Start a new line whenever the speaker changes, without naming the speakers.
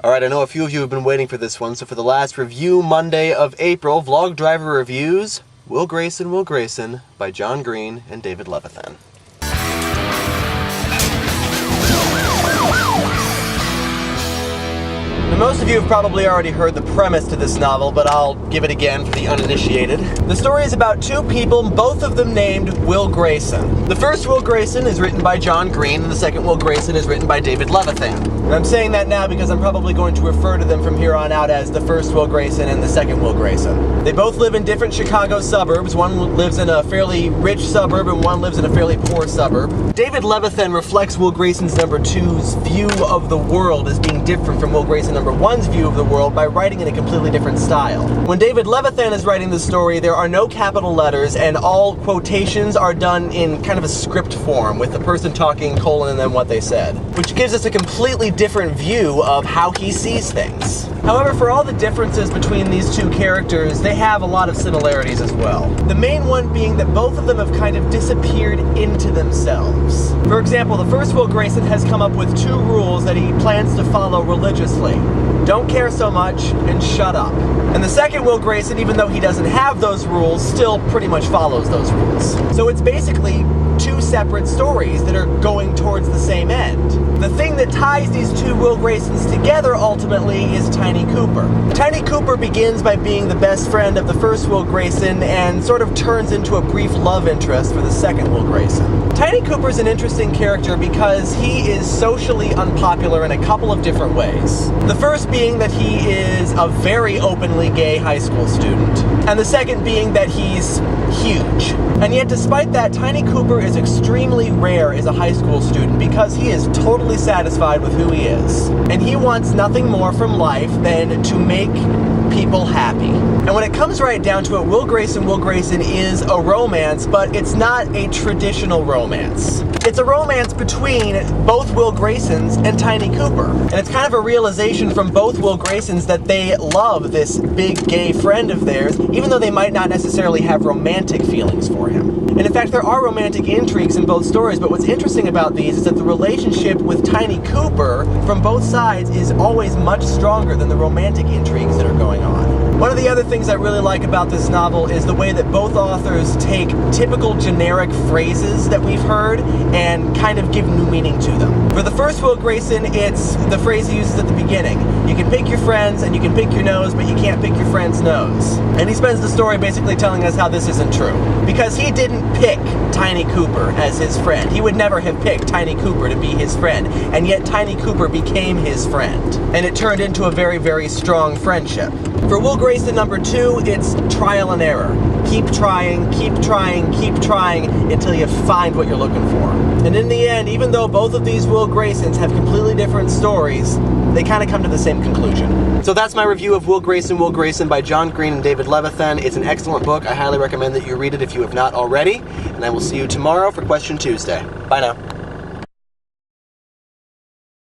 Alright, I know a few of you have been waiting for this one, so for the last review Monday of April, Vlog Driver Reviews, Will Grayson by John Green and David Levithan. Now, most of you have probably already heard the premise to this novel, but I'll give it again for the uninitiated. The story is about two people, both of them named Will Grayson. The first Will Grayson is written by John Green, and the second Will Grayson is written by David Levithan. And I'm saying that now because I'm probably going to refer to them from here on out as the first Will Grayson and the second Will Grayson. They both live in different Chicago suburbs. One lives in a fairly rich suburb and one lives in a fairly poor suburb. David Levithan reflects Will Grayson's number two's view of the world as being different from Will Grayson number one's view of the world by writing in a completely different style. When David Levithan is writing the story, there are no capital letters and all quotations are done in kind of a script form with the person talking, colon, and then what they said, which gives us a completely different view of how he sees things. However, for all the differences between these two characters, they have a lot of similarities as well. The main one being that both of them have kind of disappeared into themselves. For example, the first Will Grayson has come up with two rules that he plans to follow religiously. Don't care so much and shut up. And the second Will Grayson, even though he doesn't have those rules, still pretty much follows those rules. So it's basically two separate stories that are going towards the same end. The thing that ties these two Will Graysons together ultimately is Tiny Cooper. Tiny Cooper begins by being the best friend of the first Will Grayson and sort of turns into a brief love interest for the second Will Grayson. Tiny Cooper's an interesting character because he is socially unpopular in a couple of different ways. The first being that he is a very openly gay high school student, and the second being that he's huge. And yet despite that, Tiny Cooper is extremely rare as a high school student because he is totally satisfied with who he is. And he wants nothing more from life than to make people happy. And when it comes right down to it, Will Grayson is a romance, but it's not a traditional romance. It's a romance between both Will Graysons and Tiny Cooper. And it's kind of a realization from both Will Graysons that they love this big gay friend of theirs, even though they might not necessarily have romantic feelings for him. And in fact, there are romantic intrigues in both stories, but what's interesting about these is that the relationship with Tiny Cooper from both sides is always much stronger than the romantic intrigues that are going on. One of the other things I really like about this novel is the way that both authors take typical generic phrases that we've heard and kind of give new meaning to them. For the first Will Grayson, it's the phrase he uses at the beginning. You can pick your friends and you can pick your nose, but you can't pick your friend's nose. And he spends the story basically telling us how this isn't true. Because he didn't pick Tiny Cooper as his friend. He would never have picked Tiny Cooper to be his friend, and yet Tiny Cooper became his friend. And it turned into a very, very strong friendship. For Will Grayson number two, it's trial and error. Keep trying, keep trying, keep trying until you find what you're looking for. And in the end, even though both of these Will Graysons have completely different stories, they kind of come to the same conclusion. So that's my review of Will Grayson by John Green and David Levithan. It's an excellent book. I highly recommend that you read it if you have not already. And I will see you tomorrow for Question Tuesday. Bye now.